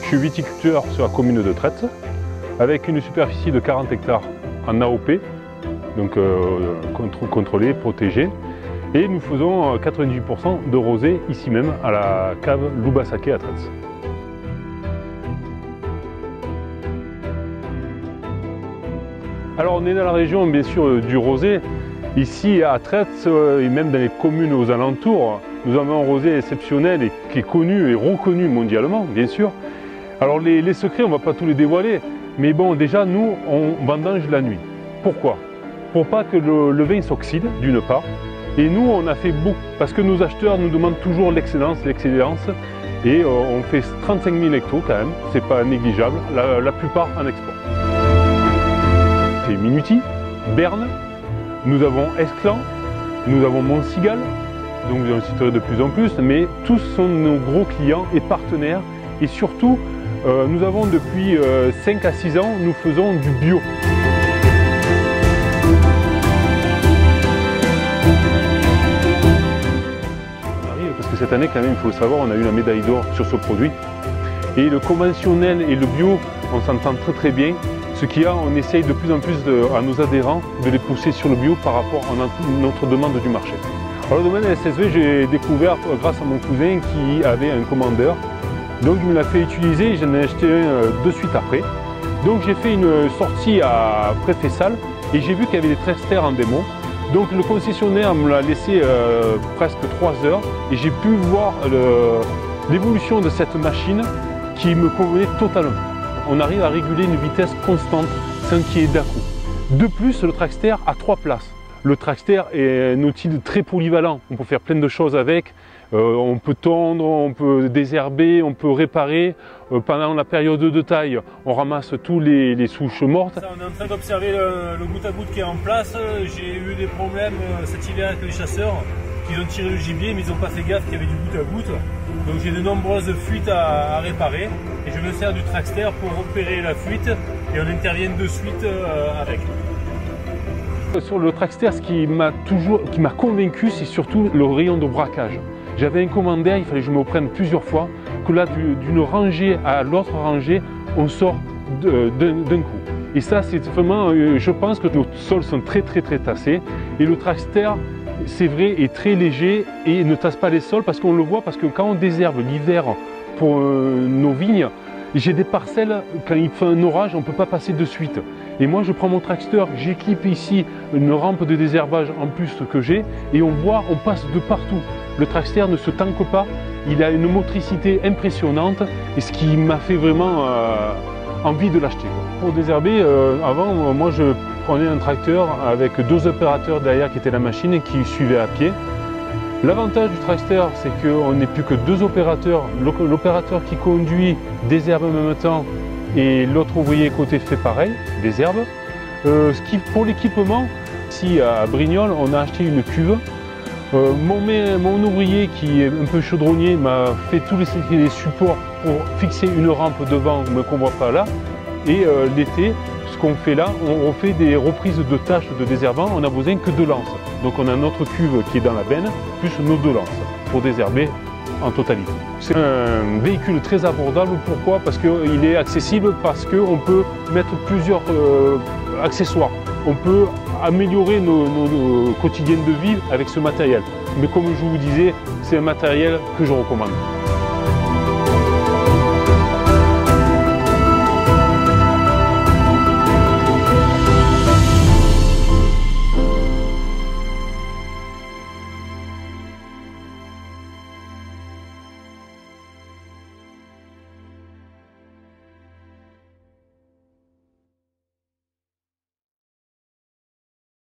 suis viticulteur sur la commune de Traîtz, avec une superficie de 40 hectares en AOP, donc contrôlée, protégée. Et nous faisons 98% de rosé ici même à la cave Loubasake à Traîtz. Alors on est dans la région bien sûr du rosé. Ici à Traîtz et même dans les communes aux alentours, nous avons un rosé exceptionnel et qui est connu et reconnu mondialement bien sûr. Alors les secrets on ne va pas tous les dévoiler, mais bon déjà nous on vendange la nuit. Pourquoi? Pour pas que le vin s'oxyde d'une part. Et nous, on a fait beaucoup, parce que nos acheteurs nous demandent toujours l'excellence, et on fait 35 000 hectos quand même, c'est pas négligeable, la plupart en export. C'est Minuti, Berne, nous avons Esclan, nous avons Montcigal, donc j'en citerai de plus en plus, mais tous sont nos gros clients et partenaires, et surtout, nous avons depuis 5 à 6 ans, nous faisons du bio. Cette année, quand même, il faut le savoir, on a eu la médaille d'or sur ce produit. Et le conventionnel et le bio, on s'entend très bien. Ce qu'il y a, on essaye de plus en plus à nos adhérents de les pousser sur le bio par rapport à notre demande du marché. Alors le domaine SSV, j'ai découvert grâce à mon cousin qui avait un commandeur. Donc il me l'a fait utiliser, j'en ai acheté un de suite après. Donc j'ai fait une sortie à Préfessal et j'ai vu qu'il y avait des Traxter en démo. Donc le concessionnaire me l'a laissé presque 3 heures et j'ai pu voir l'évolution de cette machine qui me convenait totalement. On arrive à réguler une vitesse constante sans qu'il y ait d'à-coup. De plus, le Traxter a 3 places. Le Traxter est un outil très polyvalent, on peut faire plein de choses avec. On peut tondre, on peut désherber, on peut réparer. Pendant la période de taille, on ramasse tous les souches mortes. On est en train d'observer le goutte à goutte qui est en place. J'ai eu des problèmes cet hiver avec les chasseurs qui ont tiré le gibier mais ils n'ont pas fait gaffe qu'il y avait du goutte à goutte. Donc j'ai de nombreuses fuites à réparer et je me sers du Traxter pour repérer la fuite et on intervient de suite avec. Sur le Traxter, ce qui m'a convaincu, c'est surtout le rayon de braquage. J'avais un commandeur, il fallait que je me prenne plusieurs fois, que là, d'une rangée à l'autre rangée, on sort d'un coup. Et ça, c'est vraiment, je pense que nos sols sont très tassés. Et le Traxter, c'est vrai, est très léger et ne tasse pas les sols parce qu'on le voit, parce que quand on désherbe l'hiver pour nos vignes, j'ai des parcelles, quand il fait un orage, on ne peut pas passer de suite. Et moi, je prends mon Traxter, j'équipe ici une rampe de désherbage en plus que j'ai, et on voit, on passe de partout. Le Traxter ne se tanque pas, il a une motricité impressionnante, et ce qui m'a fait vraiment envie de l'acheter. Pour désherber, avant, moi, je prenais un tracteur avec 2 opérateurs derrière qui étaient la machine et qui suivaient à pied. L'avantage du Traxter, c'est qu'on n'est plus que 2 opérateurs. L'opérateur qui conduit désherbe en même temps et l'autre ouvrier côté fait pareil, désherbe. Pour l'équipement, ici à Brignoles, on a acheté une cuve. Mon ouvrier qui est un peu chaudronnier m'a fait tous les supports pour fixer une rampe devant, mais qu'on ne voit pas là. Et l'été, ce qu'on fait là, on fait des reprises de tâches de désherbant, on n'a besoin que de lances. Donc on a notre cuve qui est dans la benne, plus nos 2 lances pour désherber en totalité. C'est un véhicule très abordable, pourquoi? Parce qu'il est accessible, parce qu'on peut mettre plusieurs accessoires. On peut améliorer nos quotidiennes de vie avec ce matériel. Mais comme je vous disais, c'est un matériel que je recommande.